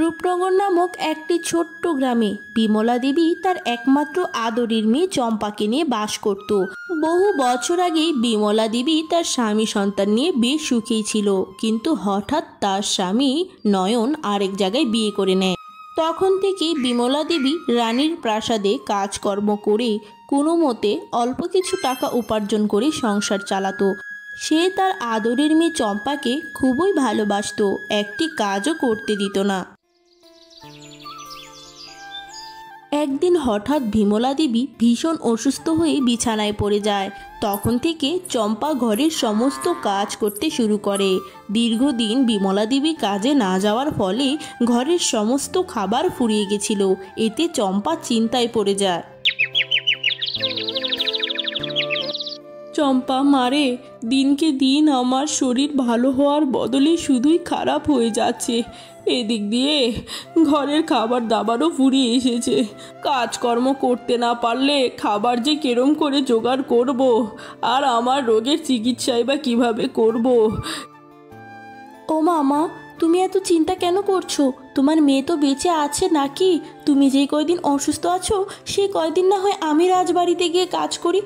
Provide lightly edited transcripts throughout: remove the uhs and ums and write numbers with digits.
রূপনগর নামক একটি ছোট্ট গ্রামে বিমলা দেবী তার একমাত্র আদরের মেয়ে চম্পাকে নিয়ে বাস করত। বহু বছর আগে বিমলা দেবী তার স্বামী সন্তান নিয়ে বেশ সুখেই ছিল, কিন্তু হঠাৎ তার স্বামী নয়ন আরেক জায়গায় বিয়ে করে নেয়। তখন থেকে বিমলা দেবী রানীর প্রাসাদে কাজকর্ম করে কোনো মতে অল্প কিছু টাকা উপার্জন করে সংসার চালাতো। সে তার আদরের মেয়ে চম্পাকে খুবই ভালোবাসতো, একটি কাজও করতে দিত না। একদিন হঠাৎ বিমলা দেবী ভীষণ অসুস্থ হয়ে বিছানায় পড়ে যায়। তখন থেকে চম্পা ঘরের সমস্ত কাজ করতে শুরু করে। দীর্ঘদিন বিমলা দেবী কাজে না যাওয়ার ফলে ঘরের সমস্ত খাবার ফুরিয়ে গেছিল। এতে চম্পা চিন্তায় পড়ে যায়। চম্পা মারে, দিনকে দিন আমার শরীর ভালো হওয়ার বদলে শুধুই খারাপ হয়ে যাচ্ছে। এদিক দিয়ে ঘরের খাবার দাবারও ফুরিয়ে এসেছে। কাজকর্ম করতে না পারলে খাবার যে কেরম করে জোগাড় করব, আর আমার রোগের চিকিৎসাই বা কীভাবে করব। ও মামা, তুমি এত চিন্তা কেন করছো? তোমার মেয়ে তো বেঁচে আছে নাকি? তুমি যেই কয়দিন অসুস্থ আছো সেই কয়দিন না হয় আমি রাজবাড়িতে গিয়ে কাজ করি।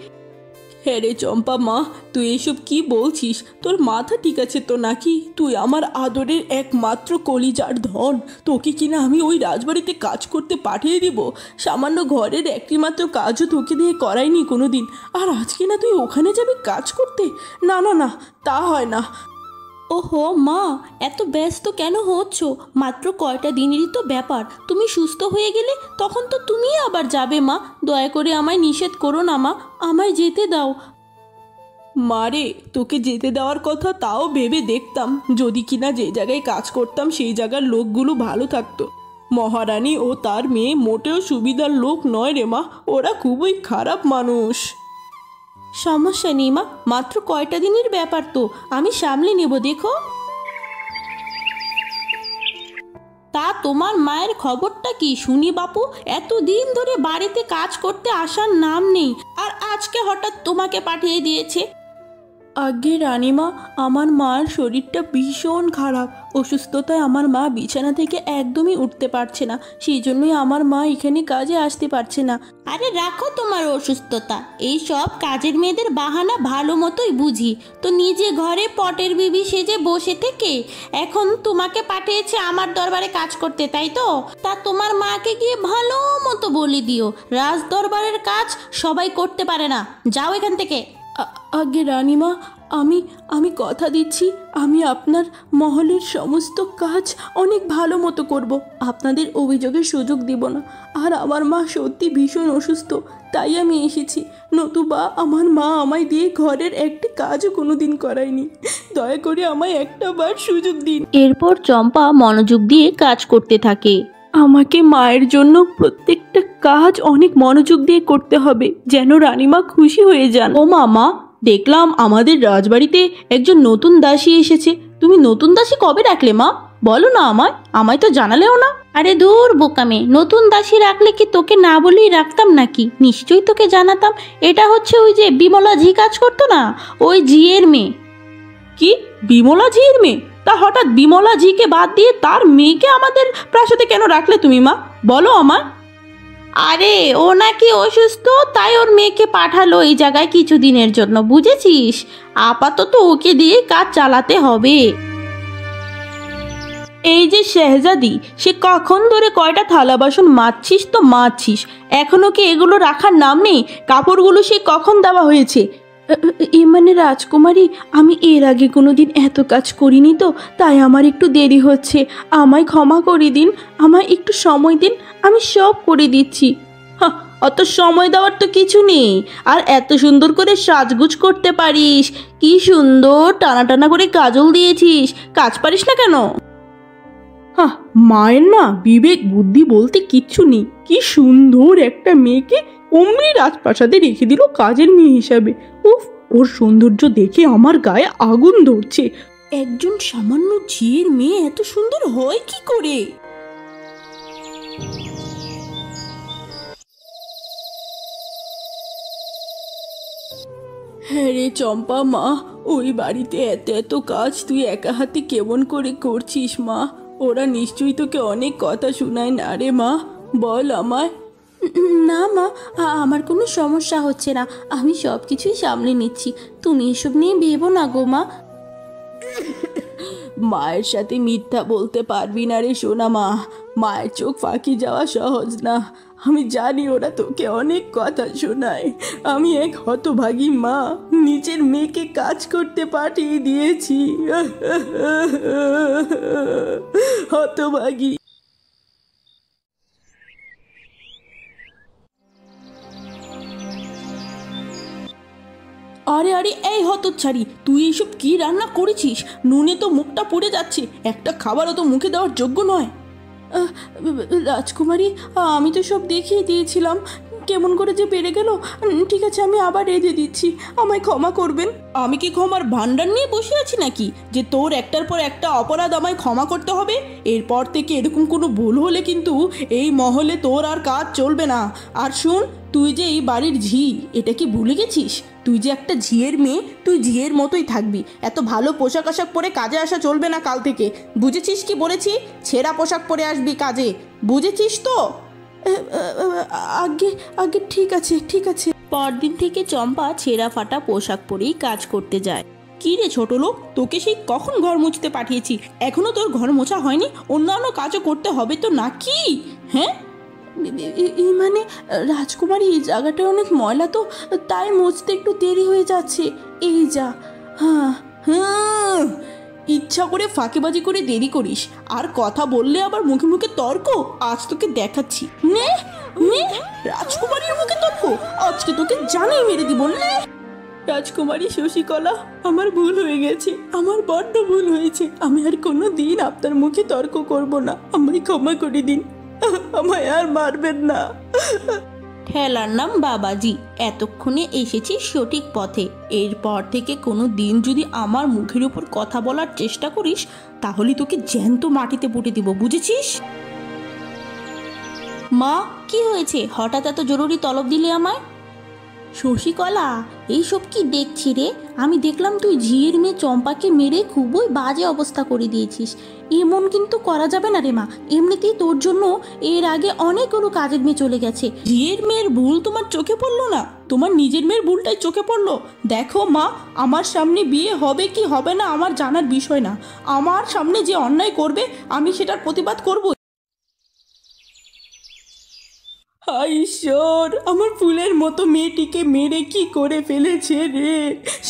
হ্যাঁ রে চম্পা মা, তুই এসব কি বলছিস? তোর মাথা ঠিক আছে তো নাকি? তুই আমার আদরের একমাত্র কলিজার ধন, তোকে কিনা আমি ওই রাজবাড়িতে কাজ করতে পাঠিয়ে দিব? সামান্য ঘরের একটি মাত্র কাজও তোকে দিয়ে করাইনি কোনো দিন, আর আজকে না তুই ওখানে যাবি কাজ করতে? না না না, তা হয় না। ওহো মা, এত ব্যস্ত কেন হচ্ছ? মাত্র কয়টা দিনেরই তো ব্যাপার। তুমি সুস্থ হয়ে গেলে তখন তো তুমিই আবার যাবে মা। দয়া করে আমায় নিষেধ করো না মা, আমায় যেতে দাও। মারে, তোকে যেতে দেওয়ার কথা তাও ভেবে দেখতাম, যদি কিনা যে জায়গায় কাজ করতাম সেই জায়গার লোকগুলো ভালো থাকতো। মহারানী ও তার মেয়ে মোটেও সুবিধার লোক নয় রে মা, ওরা খুবই খারাপ মানুষ। সমস্যা নেই মা, মাত্র কয়টা দিনের ব্যাপার তো, আমি সামলে নেব। দেখো, তা তোমার মায়ের খবরটা কি শুনি বাপু? এতদিন ধরে বাড়িতে কাজ করতে আসার নাম নেই, আর আজকে হঠাৎ তোমাকে পাঠিয়ে দিয়েছে। আগে রানীমা, আমার মার শরীরটা ভীষণ খারাপ। অসুস্থতায় আমার মা বিছানা থেকে একদমই উঠতে পারছে না, সেই জন্যই আমার মা এখানে কাজে আসতে পারছে না। আরে রাখো তোমার অসুস্থতা, এই সব কাজের মেয়েদের বাহানা ভালো মতোই বুঝি। তো নিজে ঘরে পটের বিবি সেজে বসে থেকে এখন তোমাকে পাঠিয়েছে আমার দরবারে কাজ করতে, তাই তো? তা তোমার মাকে গিয়ে ভালো মতো বলে দিও, রাজ দরবারের কাজ সবাই করতে পারে না। যাও এখান থেকে। আগে রানীমা, আমি আমি কথা দিচ্ছি, আমি আপনার মহলের সমস্ত কাজ অনেক ভালো মতো করব, আপনাদের অভিযোগের সুযোগ দিব না। আর আমার মা সত্যি ভীষণ অসুস্থ, তাই আমি এসেছি, নতুবা আমার মা আমায় দিয়ে ঘরের একটি কাজও কোনো দিন করায়নি। দয়া করে আমায় একটা বার সুযোগ দিন। এরপর চম্পা মনোযোগ দিয়ে কাজ করতে থাকে। আমাকে মায়ের জন্য প্রত্যেকটা কাজ অনেক মনোযোগ দিয়ে করতে হবে, যেন রানীমা খুশি হয়ে যান। ও মামা, দেখলাম আমাদের রাজবাড়িতে একজন নতুন দাসী এসেছে। তুমি নতুন দাসী কবে রাখলে মা? বলো না আমায়, আমায় তো জানালেও না। আরে দূর বোকামে, নতুন দাসী রাখলে কি তোকে না বলেই রাখতাম নাকি? নিশ্চয়ই তোকে জানাতাম। এটা হচ্ছে ওই যে বিমলা ঝি কাজ করতো না, ওই ঝিয়ের মেয়ে। কি, বিমলা ঝির মেয়ে? তা হঠাৎ বিমলা ঝিকে বাদ দিয়ে তার মেয়েকে আমাদের প্রাসাদে কেন রাখলে তুমি মা? বলো আমায়। আরে ও নাকি অসুস্থ, তাই ওর মেয়েকে পাঠালো এই জায়গায় কিছুদিনের জন্য, বুঝেছিস? আপাতত ওকে দিয়ে কাজ চালাতে হবে। এই যে শেহজাদি, সে কখন ধরে কয়টা থালা বাসন মাজছিস তো মাজছিস, এখনো কি এগুলো রাখার নাম নেই? কাপড়গুলো সে কখন দেওয়া হয়েছে? মানে রাজকুমারী, আমি এর আগে কোনোদিন এত কাজ করিনি তো, তাই আমার একটু দেরি হচ্ছে। আমায় ক্ষমা করে দিন, আমায় একটু সময় দিন, আমি সব করে দিচ্ছি। অত সময় দেওয়ার তো কিছু নেই। আর এত সুন্দর করে সাজগুজ করতে পারিস, কি সুন্দর টানা টানা করে কাজল দিয়েছিস, কাজ পারিস না কেন? মায়ের না বিবেক বুদ্ধি বলতে কিচ্ছু নেই। কি সুন্দর একটা মেয়েকে অমনি রাজপ্রাসাদে রেখে দিল কাজের মেয়ে হিসাবে। উফ, ওর সৌন্দর্য দেখে আমার গায়ে আগুন ধরছে। একজন সামান্য ঝিয়ের মেয়ে এত সুন্দর হয় কি করে? হ্যাঁ রে চম্পা মা, ওই বাড়িতে এত এত কাজ তুই একা হাতে কেমন করে করছিস মা? ওরা নিশ্চয়ই তোকে অনেক কথা শোনায় না রে মা, বল আমায়। না মা, আমার কোনো সমস্যা হচ্ছে না, আমি সব কিছুই সামলে নিচ্ছি, তুমি এসব নিয়ে ভেবো না গো মা। মায়ের সাথে মিথ্যা বলতে পারবি না রে সোনা মা, মায়ের চোখ ফাঁকি যাওয়া সহজ না। আমি জানি ওরা তোকে অনেক কথা শোনায়, আমি এক হতভাগী মা, নিজের মেয়েকে কাজ করতে পাঠিয়ে দিয়েছি। হতভাগী। আরে আরে এই হতচ্ছাড়ি, তুই এইসব কি রান্না করেছিস? নুনে তো মুখটা পুড়ে যাচ্ছে, একটা খাবারও তো মুখে দেওয়ার যোগ্য নয়। রাজকুমারী, আমি তো সব দেখিয়ে দিয়েছিলাম, কেমন করে যে বেড়ে গেল। ঠিক আছে, আমি আবার রেঁধে দিচ্ছি, আমায় ক্ষমা করবেন। আমি কি ক্ষমার ভাণ্ডার নিয়ে বসে আছি নাকি যে তোর একটার পর একটা অপরাধ আমায় ক্ষমা করতে হবে? এরপর থেকে এরকম কোনো ভুল হলে কিন্তু এই মহলে তোর আর কাজ চলবে না। আর শুন, তুই যে এই বাড়ির ঝি, এটা কি ভুলে গেছিস? তুই যে একটা ঝিয়ের মেয়ে, তুই ঝিয়ের মতোই থাকবি। এত ভালো পোশাক আশাক পরে কাজে আসা চলবে না কাল থেকে, বুঝেছিস কি বলেছি? ছেঁড়া পোশাক পরে আসবি কাজে, বুঝেছিস তো? আগে আগে ঠিক আছে ঠিক আছে। পরদিন থেকে চম্পা ছেঁড়া ফাটা পোশাক পরেই কাজ করতে যায়। কি রে ছোট লোক, তোকে সেই কখন ঘর মুছতে পাঠিয়েছি, এখনো তোর ঘর মোছা হয়নি? অন্যান্য কাজও করতে হবে তো নাকি? হ্যাঁ মানে রাজকুমারী, এই জায়গাটা অনেক ময়লা তো, তাই মুছতে একটু দেরি হয়ে যাচ্ছে। এই যা। হ্যাঁ হ্যাঁ, ইচ্ছা করে ফাঁকিবাজি করে দেরি করিস, আর কথা বললে আবার মুখে মুখে তর্ক। আজ তোকে দেখাচ্ছি। নে নে, রাজকুমারীর মুখে তর্ক, আজকে তোকে জানেই মেরে দিব। নে। রাজকুমারী শশীকলা, আমার ভুল হয়ে গেছে, আমার বড্ড ভুল হয়েছে, আমি আর কোনো দিন আপনার মুখে তর্ক করব না, আমায় ক্ষমা করে দিন, আমায় আর মারবেন না। ঠেলার নাম বাবাজি, এতক্ষণে এসেছি সঠিক পথে। এরপর থেকে কোনো দিন যদি আমার মুখের উপর কথা বলার চেষ্টা করিস, তাহলে তোকে জ্যান্ত মাটিতে পুঁতে দিব, বুঝেছিস? মা, কি হয়েছে? হঠাৎ এত জরুরি তলব দিলে আমায়? শশীকলা, এইসব কি দেখছি রে? আমি দেখলাম তুই ঝিয়ের মেয়ে চম্পাকে মেরে খুবই বাজে অবস্থা করে দিয়েছিস। এমন কিন্তু করা যাবে না রে মা, এমনিতেই তোর জন্য এর আগে অনেকগুলো কাজের মেয়ে চলে গেছে। ঝিয়ের মেয়ের ভুল তোমার চোখে পড়লো না? তোমার নিজের মেয়ের ভুলটাই চোখে পড়লো? দেখো মা, আমার সামনে বিয়ে হবে কি হবে না আমার জানার বিষয় না, আমার সামনে যে অন্যায় করবে আমি সেটার প্রতিবাদ করব। হায় ঈশ্বর, আমার ফুলের মতো মেয়েটিকে মেরে কি করে ফেলেছে রে!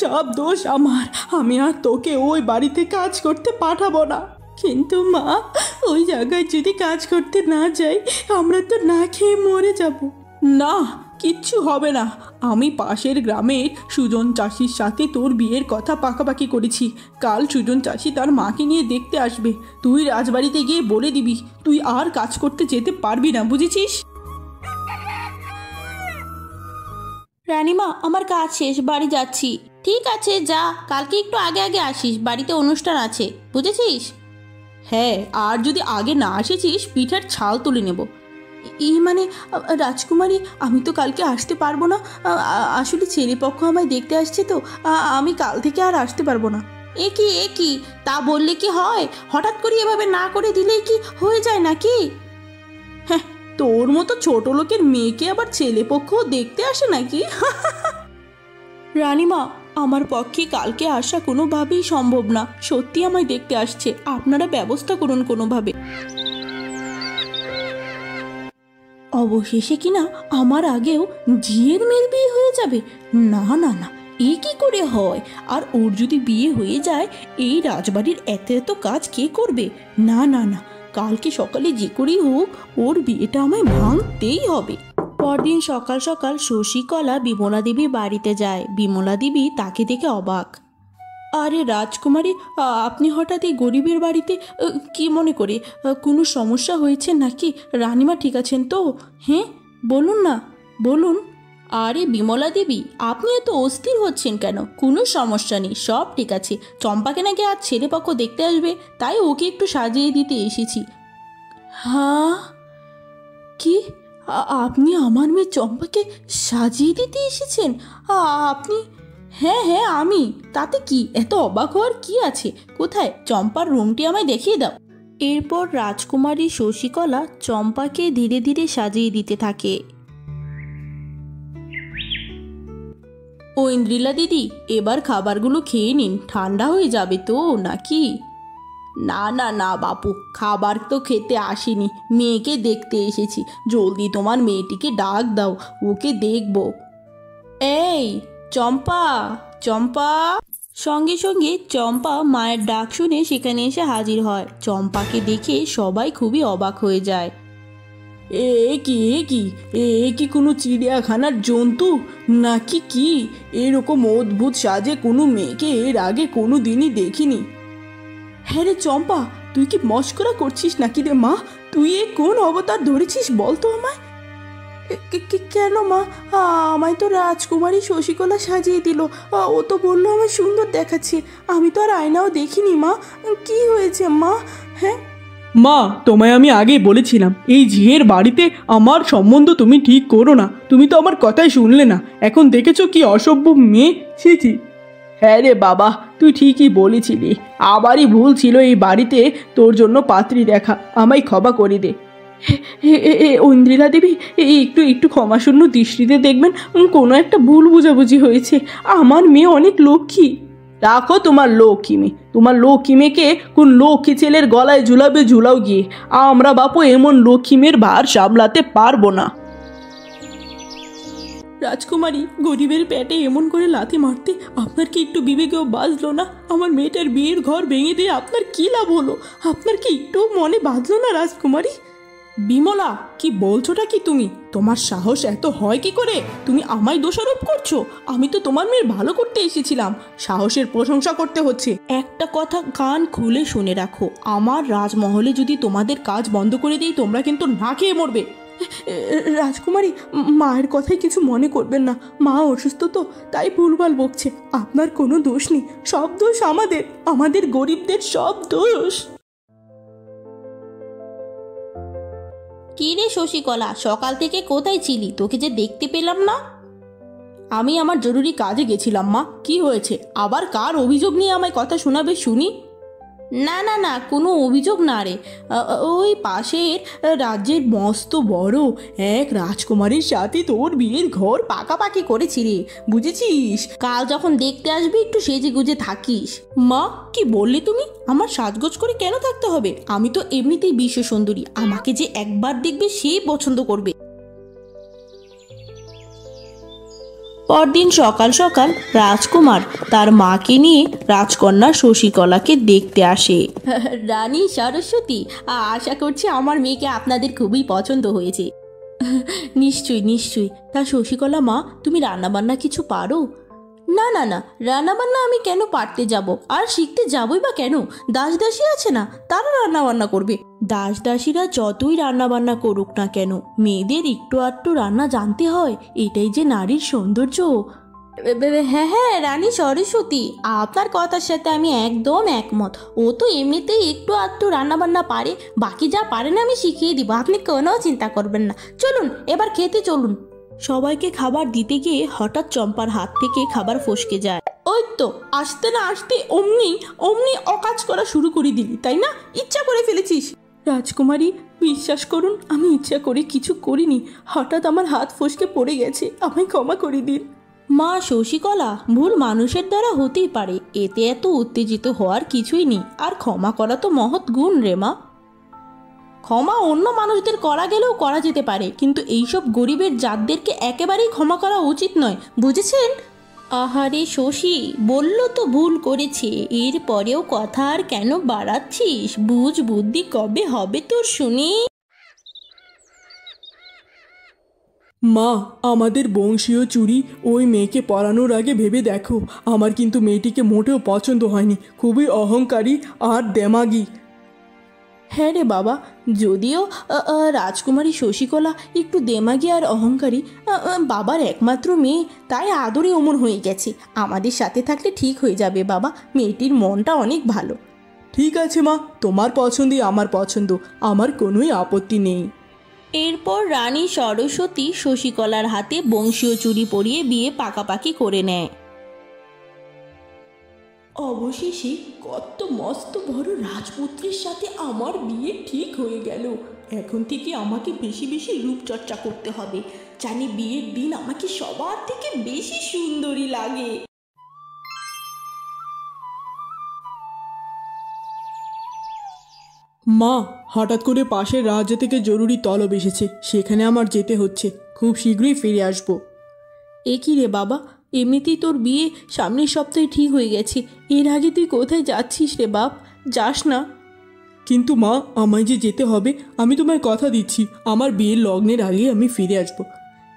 সব দোষ আমার, আমি আর তোকে ওই বাড়িতে কাজ করতে পাঠাবো না। কিন্তু মা, ওই জায়গায় যদি কাজ করতে না যাই, আমরা তো না খেয়ে মরে যাব। না, কিচ্ছু হবে না, আমি পাশের গ্রামের সুজন চাষির সাথে তোর বিয়ের কথা পাকাপাকি করেছি। কাল সুজন চাষি তার মাকে নিয়ে দেখতে আসবে, তুই রাজবাড়িতে গিয়ে বলে দিবি তুই আর কাজ করতে যেতে পারবি না, বুঝেছিস? রানীমা, আমার কাজ শেষ, বাড়ি যাচ্ছি। ঠিক আছে যা, কালকে একটু আগে আগে আসিস, বাড়িতে অনুষ্ঠান আছে, বুঝেছিস? হ্যাঁ, আর যদি আগে না এসেছিস পিঠার ছাল তুলে নেব। মানে রাজকুমারী, আমি তো কালকে আসতে পারবো না, আসলে ছেলেপক্ষ আমায় দেখতে আসছে তো, আমি কাল থেকে আর আসতে পারবো না। এ কি তা বললে কি হয়? হঠাৎ করে এভাবে না করে দিলেই কি হয়ে যায় নাকি? হ্যাঁ, তোর মতো ছোট লোকের মেয়েকে আবার ছেলেপক্ষ দেখতে আসে নাকি? রানীমা, আমার পক্ষে কালকে আসা কোনোভাবেই সম্ভব না, সত্যি আমায় দেখতে আসছে, আপনারা ব্যবস্থা করুন কোনোভাবে। অবশেষে কিনা আমার আগেও ঝিয়ের মেয়ের বিয়ে হয়ে যাবে? না না না, এ কি করে হয়? আর ওর যদি বিয়ে হয়ে যায়, এই রাজবাড়ির এত এত কাজ কে করবে? না না না, কালকে সকালে যে করেই হোক ওর বিয়েটা আমায় ভাঙতেই হবে। পরদিন সকাল সকাল শশীকলা বিমলা দেবী বাড়িতে যায়। বিমলা দেবী তাকে দেখে অবাক। আরে রাজকুমারী, আপনি হঠাৎ এই গরিবের বাড়িতে কি মনে করে? কোনো সমস্যা হয়েছে নাকি? রানীমা ঠিক আছেন তো? হ্যাঁ বলুন না, বলুন। আরে বিমলা দেবী, আপনি এত অস্থির হচ্ছেন কেন? কোনো সমস্যা নেই, সব ঠিক আছে। চম্পাকে নাকি আজ ছেলেপক্ষ দেখতে আসবে, তাই ওকে একটু সাজিয়ে দিতে এসেছি। হ্যাঁ, কি? আপনি আমার মেয়ে চম্পাকে সাজিয়ে দিতে এসেছেন? আপনি? হ্যাঁ হ্যাঁ আমি, তাতে কি এত অবাক হওয়ার কি আছে? কোথায় চম্পার রুমটি আমায় দেখিয়ে দাও। এরপর রাজকুমারী শশীকলা চম্পাকে ধীরে ধীরে সাজিয়ে দিতে থাকে। ঐন্দ্রিলা দিদি, এবার খাবারগুলো খেয়ে নিন, ঠান্ডা হয়ে যাবে তো নাকি? না না না বাপু, খাবার তো খেতে আসিনি, মেয়েকে দেখতে এসেছি। জলদি তোমার মেয়েটিকে ডাক দাও, ওকে দেখব। এই চম্পা, চম্পা! সঙ্গে সঙ্গে চম্পা মায়ের ডাক শুনে সেখানে এসে হাজির হয়। চম্পাকে দেখে সবাই খুবই অবাক হয়ে যায়। এ কি কোনো চিড়িয়াখানার জন্তু নাকি কি? এরকম অদ্ভুত সাজে কোনো মেয়েকে এর আগে কোনো দিনই দেখিনি। হ্যাঁ রে চম্পা, তুই কি মস্করা করছিস নাকি রে মা? তুই এ কোন অবতার ধরেছিস বলতো আমায়? কেন মা, আমায় তো রাজকুমারী শশীকলা সাজিয়ে দিল। ও তো বললো আমার সুন্দর দেখাচ্ছে, আমি তো আর আয়নাও দেখিনি মা। কি হয়েছে মা? হ্যাঁ মা, তোমায় আমি আগেই বলেছিলাম এই ঝিয়ের বাড়িতে আমার সম্বন্ধ তুমি ঠিক করো না। তুমি তো আমার কথাই শুনলে না। এখন দেখেছো কি অসভ্য মেয়ে। ছি। হ্যাঁ রে বাবা, তুই ঠিকই বলেছিলি। আবারই ভুল ছিল এই বাড়িতে তোর জন্য পাত্রী দেখা। আমায় ক্ষমা করে দে। ঐন্দ্রিলা দেবী, একটু ক্ষমাশূন্য দৃষ্টিতে দেখবেন, কোনো একটা ভুল বুঝাবুঝি হয়েছে। আমার মেয়ে অনেক লক্ষ্মী। রাখো তোমার লক্ষ্মী মেয়ে। তোমার লক্ষ্মী মেয়েকে কোন লক্ষ্মী ছেলের গলায় ঝুলাও গিয়ে। আমরা বাপু এমন লক্ষ্মী মেয়ের ভার সামলাতে পারবো না। রাজকুমারী, গরিবের পেটে এমন করে লাথি মারতে আপনার কি একটু বিবেকেও বাজলো না? আমার মেয়েটার বিয়ের ঘর ভেঙে দিয়ে আপনার কি লাভ হলো? আপনার কি একটু মনে বাজলো না রাজকুমারী? বিমলা, কি বলছোটা কি তুমি? তোমার সাহস এত হয় কি করে? তুমি আমায় দোষারোপ করছো? আমি তো তোমার মেয়ের ভালো করতে এসেছিলাম, সাহসের প্রশংসা করতে হচ্ছে। একটা কথা কান খুলে শুনে রাখো, আমার রাজমহলে যদি তোমাদের কাজ বন্ধ করে দিই, তোমরা কিন্তু না খেয়ে মরবে। রাজকুমারী, মায়ের কথায় কিছু মনে করবেন না। মা অসুস্থ তো, তাই ভুলভাল বকছে। আপনার কোনো দোষ নেই, সব দোষ আমাদের গরিবদের সব দোষ। কি রে শশীকলা, সকাল থেকে কোথায় ছিলি? তোকে যে দেখতে পেলাম না। আমি আমার জরুরি কাজে গেছিলাম মা। কি হয়েছে? আবার কার অভিযোগ নিয়ে আমায় কথা শোনাবে শুনি? না না না, কোনো অভিযোগ না রে। ওই পাশের রাজ্যের মস্ত বড় এক রাজকুমারীর সাথে তোর বিয়ের ঘর পাকাপাকি করেছিলি, বুঝেছিস? কাল যখন দেখতে আসবি একটু সেজে গুজে থাকিস। মা, কি বললি তুমি? আমার সাজগোজ করে কেন থাকতে হবে? আমি তো এমনিতেই বিশ্ব সুন্দরী, আমাকে যে একবার দেখবে সেই পছন্দ করবে। পরদিন সকাল সকাল রাজকুমার তার মাকে নিয়ে রাজকন্যা শশীকলাকে দেখতে আসে। রানী সরস্বতী, আশা করছি আমার মেয়েকে আপনাদের খুবই পছন্দ হয়েছে। নিশ্চয়ই। তা শশীকলা মা, তুমি রান্নাবান্না কিছু পারো? না না না, রান্নাবান্না আমি কেন পারতে যাব? আর শিখতে যাবই বা কেন? দাস দাসী আছে না, তারা রান্নাবান্না করবে। দাস দাসীরা যতই রান্নাবান্না করুক না কেন, মেয়েদের একটু আধটু রান্না জানতে হয়, এটাই যে নারীর সৌন্দর্য। হ্যাঁ রানী সরস্বতী, আপনার কথার সাথে আমি একদম একমত। ও তো এমনিতেই একটু আধটু রান্নাবান্না পারে, বাকি যা পারে না আমি শিখিয়ে দিব, আপনি কোনো চিন্তা করবেন না। চলুন এবার খেতে চলুন। সবাইকে খাবার দিতে গিয়ে হঠাৎ চম্পার হাত থেকে খাবার ফসকে যায়। ওই তো, আসতে না আসতে অমনি অকাজ করা শুরু করে দিলি, তাই না? ইচ্ছা করে ফেলেছিস। রাজকুমারী, বিশ্বাস করুন, আমি ইচ্ছা করে কিছু করিনি। হঠাৎ আমার হাত ফসকে পড়ে গেছে, আমায় ক্ষমা করে দিন। মা শশীকলা, ভুল মানুষের দ্বারা হতেই পারে, এতে এত উত্তেজিত হওয়ার কিছুই নেই। আর ক্ষমা করা তো মহৎ গুণ রে মা। ক্ষমা অন্য মানুষদের করা গেলেও করা যেতে পারে, কিন্তু এইসব গরিবের জাতদেরকে একেবারেই ক্ষমা করা উচিত নয়, বুঝেছেন? আহারে শশী, বললো তো ভুল করেছে, এরপরেও কথা আর কেন বাড়াচ্ছিস? বুঝ বুদ্ধি কবে হবে তোর শুনি? মা, আমাদের বংশীয় চুরি ওই মেয়েকে পরানোর আগে ভেবে দেখো। আমার কিন্তু মেয়েটিকে মোটেও পছন্দ হয়নি, খুবই অহংকারী আর দেমাগী। হ্যাঁ রে বাবা, যদিও রাজকুমারী শশীকলা একটু দেমাগী আর অহংকারী, বাবার একমাত্র মেয়ে, তাই আদরে অমন হয়ে গেছে। আমাদের সাথে থাকলে ঠিক হয়ে যাবে বাবা, মেয়েটির মনটা অনেক ভালো। ঠিক আছে মা, তোমার পছন্দই আমার পছন্দ, আমার কোনোই আপত্তি নেই। এরপর রানী সরস্বতী শশীকলার হাতে বংশীয় চুড়ি পরিয়ে বিয়ে পাকাপাকি করে নেয়। অবশেষে কত মস্ত বড় রাজপুত্রের সাথে আমার বিয়ে ঠিক হয়ে গেল। এখন থেকে আমাকে বেশি বেশি রূপচর্চা করতে হবে, জানি বিয়ের দিন আমাকে সবার থেকে বেশি সুন্দরী লাগে। মা, হঠাৎ করে পাশের রাজ্য থেকে জরুরি তলব এসেছে, সেখানে আমার যেতে হচ্ছে। খুব শীঘ্রই ফিরে আসবো। এ কি রে বাবা, এমনিতেই তোর বিয়ে সামনের সপ্তাহে ঠিক হয়ে গেছে, এর আগে তুই কোথায় যাচ্ছিস রে বাপ? যাস না। কিন্তু মা, আমায় যে যেতে হবে, আমি তোমায় কথা দিচ্ছি, আমার বিয়ের লগ্নের আগে আমি ফিরে আসবো।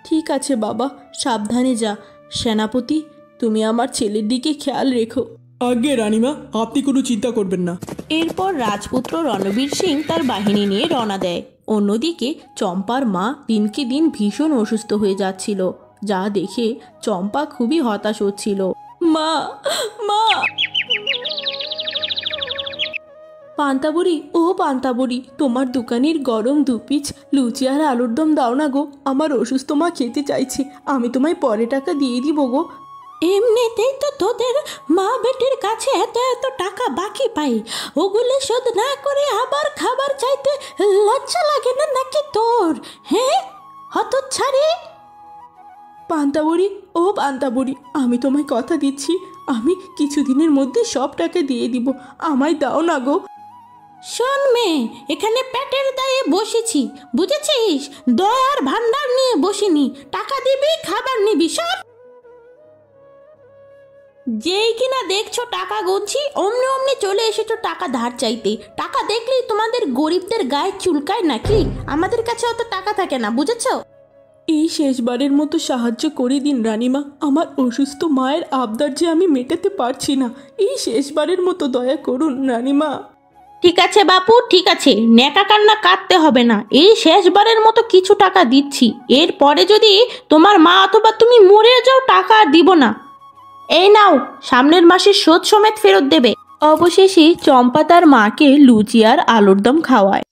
ঠিক আছে বাবা, সাবধানে যা। সেনাপতি, তুমি আমার ছেলের দিকে খেয়াল রেখো। আজ্ঞে রানীমা, আপনি কোনো চিন্তা করবেন না। এরপর রাজপুত্র রণবীর সিং তার বাহিনী নিয়ে রওনা দেয়। অন্যদিকে চম্পার মা দিনকে দিন ভীষণ অসুস্থ হয়ে যাচ্ছিল, যা দেখে চম্পা খুবই হতাশ হচ্ছিল। মা, মা! পান্তাবুড়ি, ও পান্তাবুড়ি, তোমার দোকানের গরম 2 পিস লুচি আর আলুর দম দাও না গো, আমার অসুস্থ মা খেতে চাইছে, আমি তোমায় পরে টাকা দিয়ে দিব গো। এমনিতেই তো তোদের মা বেটির কাছে এত এত টাকা বাকি পাই, ওগুলো শোধ না করে আবার খাবার চাইতে লজ্জা লাগে না নাকি তোর? হ্যাঁ, হতচ্ছাড়ি! পান্তাবুড়ি, ও পান্তাবুড়ি, আমি তোমায় কথা দিচ্ছি, আমি কিছুদিনের মধ্যে সব টাকা দিয়ে দিব, আমায় দাও না গো। শোন মেয়ে, এখানে পেটের দায়ে বসেছি, বুঝেছিস? দয়ার ভান্ডার নিয়ে বসিনি, টাকা দিবি, খাবার নিবি, সব। যেই কিনা দেখছো টাকা গুনছি, অমনি অমনি চলে এসেছো টাকা ধার চাইতে। টাকা দেখলেই তোমাদের গরিবদের গায়ে চুলকায় নাকি? আমাদের কাছে অত টাকা থাকে না, বুঝেছো? এই শেষবারের মতো সাহায্য করে দিন রানীমা, আমার অসুস্থ মায়ের আবদার যে আমি মেটাতে পারছি না, এই শেষবারের মতো দয়া করুন রানীমা। ঠিক আছে বাপু, ঠিক আছে, নেকা কান্না কাটতে হবে না, এই শেষবারের মতো কিছু টাকা দিচ্ছি, এরপরে যদি তোমার মা অথবা তুমি মরে যাও টাকা আর দিব না। এই নাও, সামনের মাসের শোধ সমেত ফেরত দেবে। অবশেষে চম্পা তার মাকে লুচি আর আলুর দম খাওয়ায়।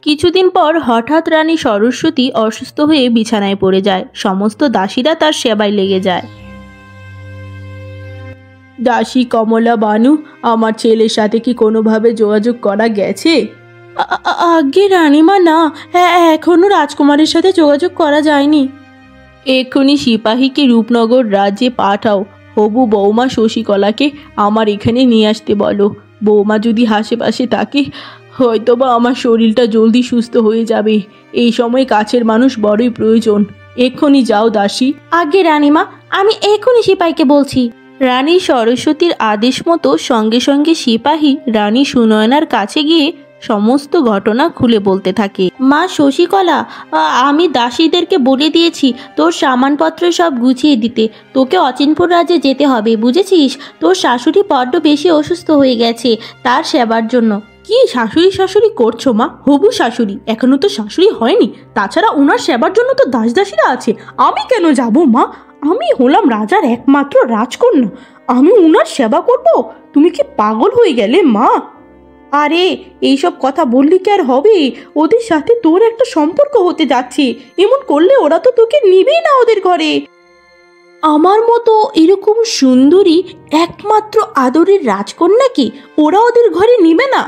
কিছুদিন পর হঠাৎ রানী সরস্বতী অসুস্থ হয়ে বিছানায় পড়ে যায়। সমস্ত দাসীরা তার সেবায় লেগে যায়। দাসী কমলা বানু, আমার ছেলের সাথে কি কোনোভাবে যোগাযোগ করা গেছে? আজ্ঞে রানীমা, না, এখনো রাজকুমারের সাথে যোগাযোগ করা যায়নি। এক্ষুনি সিপাহীকে রূপনগর রাজ্যে পাঠাও, হবু বৌমা শশীকলাকে আমার এখানে নিয়ে আসতে বলো। বৌমা যদি আশেপাশে থাকে, হয়তোবা আমার শরীরটা জলদি সুস্থ হয়ে যাবে। এই সময় কাছের মানুষ বড়ই প্রয়োজন। এক্ষুনি যাও দাসী। আগে রানীমা, আমি এক্ষুনি সিপাহীকে বলছি। রানী সরস্বতীর আদেশ মতো সঙ্গে সঙ্গে সিপাহী রানী সুনয়নার কাছে গিয়ে সমস্ত ঘটনা খুলে বলতে থাকে। মা শশীকলা, আমি দাসীদেরকে বলে দিয়েছি তোর সামানপত্র সব গুছিয়ে দিতে। তোকে অচিনপুর রাজ্যে যেতে হবে, বুঝেছিস? তোর শাশুড়ি বড্ড বেশি অসুস্থ হয়ে গেছে, তার সেবার জন্য। কি শাশুড়ি শাশুড়ি করছো মা? হবু শাশুড়ি, এখনো তো শাশুড়ি হয়নি। তাছাড়া ওনার সেবার জন্য তো দাস দাসীরা আছে, আমি কেন যাব মা? আমি হলাম রাজার একমাত্র রাজকন্যা, আমি ওনার সেবা করব? তুমি কি পাগল হয়ে গেলে মা? আরে এইসব কথা বললি কি আর হবে? ওদের সাথে তোর একটা সম্পর্ক হতে যাচ্ছে, এমন করলে ওরা তো তোকে নিবেই না ওদের ঘরে। আমার মতো এরকম সুন্দরী একমাত্র আদরের রাজকন্যাকে ওরা ওদের ঘরে নিবে না?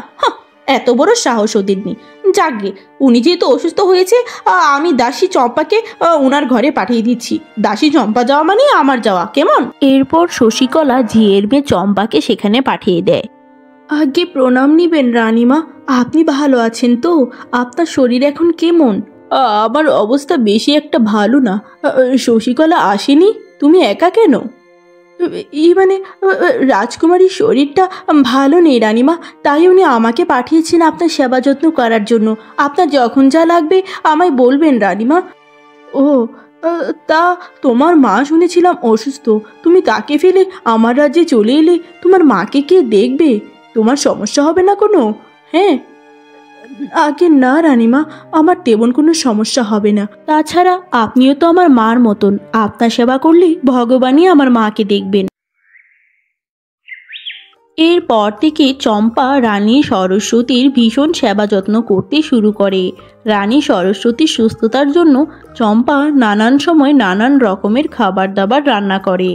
এত বড় সাহস ওদের নেই। যাকগে, উনি যেহেতু অসুস্থ হয়েছে, আমি দাসী চম্পাকে ওনার ঘরে পাঠিয়ে দিচ্ছি। দাসী চম্পা যাওয়া মানে আমার যাওয়া, কেমন? এরপর শশীকলা ঝিয়ের মেয়ে চম্পাকে সেখানে পাঠিয়ে দেয়। আগে প্রণাম নিবেন রানীমা, আপনি ভালো আছেন তো? আপনার শরীর এখন কেমন? আমার অবস্থা বেশি একটা ভালো না। শশীকলা আসেনি? তুমি একা কেন? মানে রাজকুমারীর শরীরটা ভালো নেই রানীমা, তাই উনি আমাকে পাঠিয়েছেন আপনার সেবা যত্ন করার জন্য। আপনার যখন যা লাগবে আমায় বলবেন রানীমা। ও, তা তোমার মা শুনেছিলাম অসুস্থ, তুমি তাকে ফেলে আমার রাজ্যে চলে এলে, তোমার মাকে কে দেখবে? তোমার সমস্যা হবে না কোনো? হ্যাঁ, আগে না রানীমা, আমার তেমন কোনো সমস্যা হবে না। তাছাড়া আপনিও তো আমার মার মতন, আপনার সেবা করলেই ভগবানই আমার মাকে দেখবেন। এরপর থেকে চম্পা রানী সরস্বতীর ভীষণ সেবা যত্ন করতে শুরু করে। রানী সরস্বতীর সুস্থতার জন্য চম্পা নানান সময় নানান রকমের খাবার দাবার রান্না করে।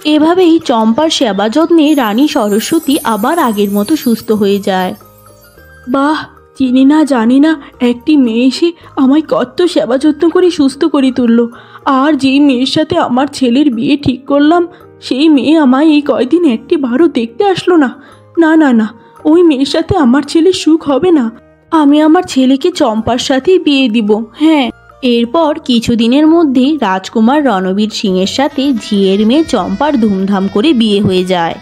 এভাবেই চম্পার সেবা যত্নে রানী সরস্বতী আবার আগের মতো সুস্থ হয়ে যায়। বাহ, চিনি না জানি না একটি মেয়ে এসে আমায় কত সেবা যত্ন করে সুস্থ করে তুললো। আর যেই মেয়ের সাথে আমার ছেলের বিয়ে ঠিক করলাম সেই মেয়ে আমায় এই কয়দিন একটি বারও দেখতে আসলো না। না না না, ওই মেয়ের সাথে আমার ছেলের সুখ হবে না। আমি আমার ছেলেকে চম্পার সাথেই বিয়ে দিব। হ্যাঁ। এরপর কিছুদিনের মধ্যেই রাজকুমার রণবীর সিংয়ের সাথে ঝিয়ের মেয়ে চম্পার ধুমধাম করে বিয়ে হয়ে যায়।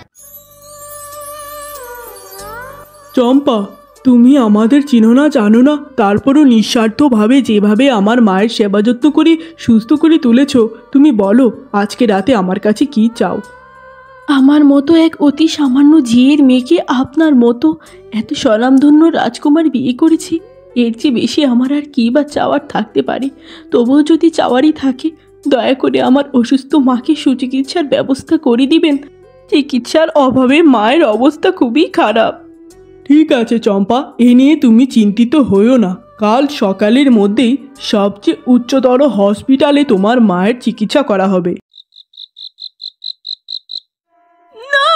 চম্পা, তুমি আমাদের চিনো না জানো না, তারপরও নিঃস্বার্থভাবে যেভাবে আমার মায়ের সেবা যত্ন করে সুস্থ করে তুলেছ, তুমি বলো আজকে রাতে আমার কাছে কি চাও? আমার মতো এক অতি সামান্য ঝিয়ের মেয়েকে আপনার মতো এত স্বনামধন্য রাজকুমার বিয়ে করেছি, এর চেয়ে বেশি আমার আর কী বা চাওয়ার থাকতে পারে? তবুও যদি চাওয়ারই থাকে, দয়া করে আমার অসুস্থ মাকে সুচিকিৎসার ব্যবস্থা করে দিবেন। চিকিৎসার অভাবে মায়ের অবস্থা খুবই খারাপ। ঠিক আছে চম্পা, এ নিয়ে তুমি চিন্তিত হইও না। কাল সকালের মধ্যেই সবচেয়ে উচ্চতর হসপিটালে তোমার মায়ের চিকিৎসা করা হবে। না,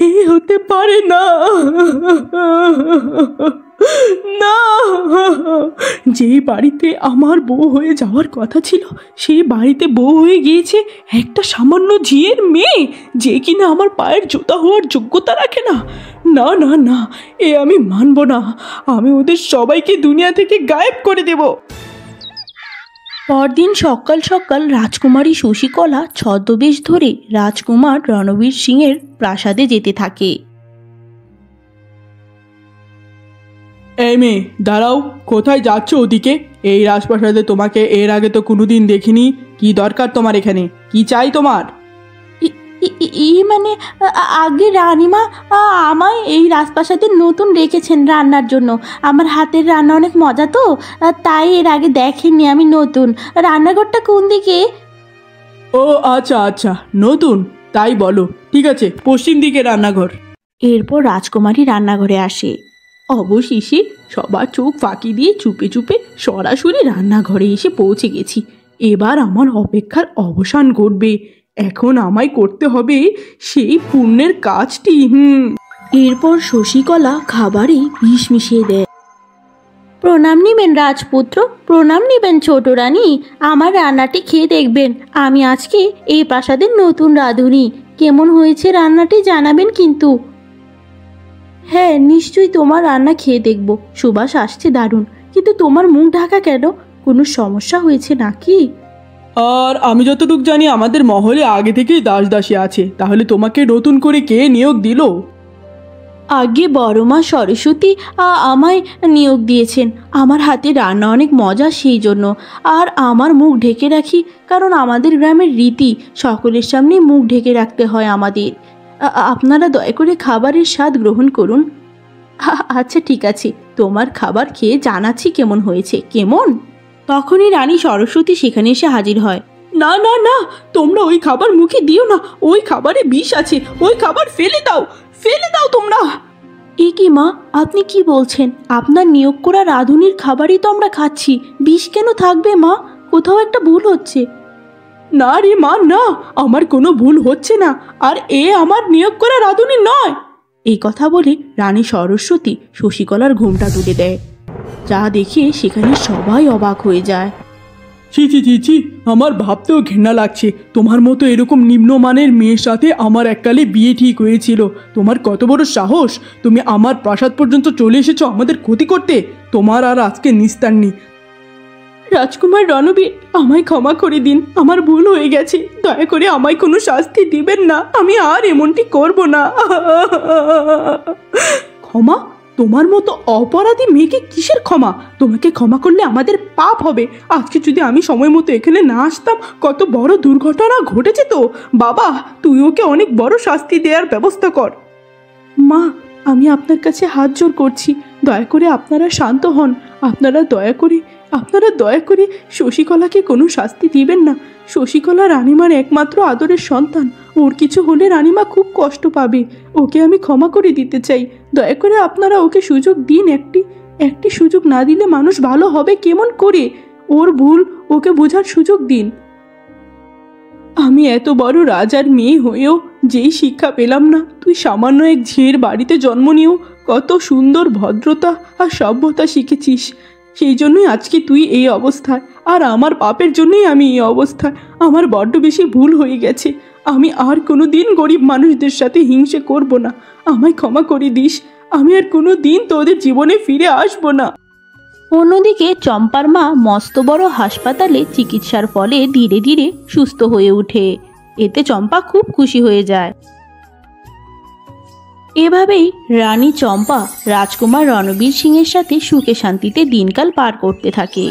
এ হতে পারে না। না, যেই বাড়িতে আমার বউ হয়ে যাওয়ার কথা ছিল সেই বাড়িতে বউ হয়ে গিয়েছে একটা সামান্য ঝিয়ের মেয়ে, যে কিনা আমার পায়ের জুতা হওয়ার যোগ্যতা রাখে না। না না না, এ আমি মানব না। আমি ওদের সবাইকে দুনিয়া থেকে গায়েব করে দেব। পরদিন সকাল সকাল রাজকুমারী শশীকলা ছদ্মবেশ ধরে রাজকুমার রণবীর সিংয়ের প্রাসাদে যেতে থাকে। এই মেয়ে, দাঁড়াও, কোথায় যাচ্ছ ওদিকে? এই রাজপ্রাসাদে তোমাকে এর আগে তো কোনোদিন দেখিনি। কি দরকার তোমার এখানে? কি চাই তোমার? মানে আগে রানীমা আমায় এই রাজপ্রাসাদে নতুন রেখেছেন রান্নার জন্য। আমার হাতের রান্না অনেক মজা তো, তাই এর আগে দেখেননি, আমি নতুন। রান্নাঘরটা কোন দিকে? ও আচ্ছা আচ্ছা, নতুন, তাই বলো। ঠিক আছে, পশ্চিম দিকে রান্নাঘর। এরপর রাজকুমারী রান্নাঘরে আসে। অবশেষে সবার চোখ ফাঁকি দিয়ে চুপে চুপে সরাসরি রান্নাঘরে এসে পৌঁছে গেছি। এবার আমার অপেক্ষার অবসান ঘটবে। এখন আমায় করতে হবে সেই পুণ্যের কাজটি। এরপর শশীকলা খাবারে বিষ মিশিয়ে দেয়। প্রণাম নিবেন রাজপুত্র, প্রণাম নিবেন ছোট রানী। আমার রান্নাটি খেয়ে দেখবেন। আমি আজকে এই প্রাসাদের নতুন রাঁধুনি। কেমন হয়েছে রান্নাটি জানাবেন কিন্তু। হ্যাঁ, নিশ্চয়ই তোমার রান্না খেয়ে দেখব। সুবাস আসছে দারুণ। কিন্তু তোমার মুখ ঢাকা কেন? কোনো সমস্যা হয়েছে নাকি? আর আমি যতটুকু জানি আমাদের মহলে আগে থেকেই দাস দাসী আছে। তাহলে তোমাকে নতুন করে কে নিয়োগ দিল? আগে বড় মা সরস্বতী আমায় নিয়োগ দিয়েছেন। আমার হাতে রান্না অনেক মজা, সেই জন্য। আর আমার মুখ ঢেকে রাখি, কারণ আমাদের গ্রামের রীতি সকলের সামনে মুখ ঢেকে রাখতে হয় আমাদের। আপনারা দয়া করে খাবারের স্বাদ গ্রহণ করুন। আচ্ছা ঠিক আছে, তোমার খাবার খেয়ে জানাচ্ছি কেমন হয়েছে। কেমন? তখনই রানী সরস্বতী সেখানে এসে হাজির হয়। না না না, তোমরা ওই খাবার মুখে দিও না। ওই খাবারে বিষ আছে। ওই খাবার ফেলে দাও, ফেলে দাও তোমরা। এ কি মা, আপনি কি বলছেন? আপনার নিয়োগ করা রাঁধুনির খাবারই তো আমরা খাচ্ছি। বিষ কেন থাকবে মা? কোথাও একটা ভুল হচ্ছে। না রে মা, না, আমার কোনো ভুল হচ্ছে না। আর এ আমার নিয়োগ করা রাঁধুনি নয়। এই কথা বলে রানী সরস্বতী শশীকলার ঘোমটা তুলে দেয়, যা দেখে সেখানে সবাই অবাক হয়ে যায়। ছি ছি ছি ছি, আমার ভাবতেও ঘৃণা লাগছে। তোমার মতো এরকম নিম্নমানের মেয়ের সাথে আমার এককালে বিয়ে ঠিক হয়েছিল। তোমার কত বড় সাহস! তুমি আমার প্রাসাদ পর্যন্ত চলে এসেছো আমাদের ক্ষতি করতে। তোমার আর আজকে নিস্তার নেই। রাজকুমার রণবীর, আমায় ক্ষমা করে দিন। আমার ভুল হয়ে গেছে। দয়া করে আমায় কোনো শাস্তি দিবেন না। আমি আর এমনটি করব না। ক্ষমা? তোমার মতো অপরাধী মেয়েকে কিসের ক্ষমা? তোমাকে ক্ষমা করলে আমাদের পাপ হবে। আজকে যদি আমি সময় মতো এখানে না আসতাম, কত বড় দুর্ঘটনা ঘটেছে তো। বাবা, তুই ওকে অনেক বড় শাস্তি দেওয়ার ব্যবস্থা কর। মা, আমি আপনার কাছে হাত জোড় করছি, দয়া করে আপনারা শান্ত হন। আপনারা দয়া করে শশীকলাকে কোনো শাস্তি দিবেন না। শশীকলা রানীমার একমাত্র আদরের সন্তান। ওর কিছু হলে রানীমা খুব কষ্ট পাবে। ওকে আমি ক্ষমা করে দিতে চাই। দয়া করে আপনারা ওকে সুযোগ দিন। একটি সুযোগ না দিলে মানুষ ভালো হবে কেমন করে? ওর ভুল ওকে বোঝার সুযোগ দিন। আমি এত বড় রাজার মেয়ে হয়েও যেই শিক্ষা পেলাম না, তুই সামান্য এক ঝিয়ের বাড়িতে জন্ম নিয়েও কত সুন্দর ভদ্রতা আর সভ্যতা শিখেছিস। সেই জন্যই আজকে তুই এই অবস্থায়, আর আমার পাপের জন্যই আমি এই অবস্থায়। আমার বড্ড বেশি ভুল হয়ে গেছে। আমি আর কোনো দিন গরিব মানুষদের সাথে হিংসে করব না। আমায় ক্ষমা করে দিস। আমি আর কোনো দিন তোদের জীবনে ফিরে আসবো না। অন্যদিকে চম্পার মা মস্ত বড় হাসপাতালে চিকিৎসার ফলে ধীরে ধীরে সুস্থ হয়ে ওঠে। এতে চম্পা খুব খুশি হয়ে যায়। এভাবেই রানী চম্পা রাজকুমার রণবীর সিংয়ের সাথে সুখে শান্তিতে দিনকাল পার করতে থাকে।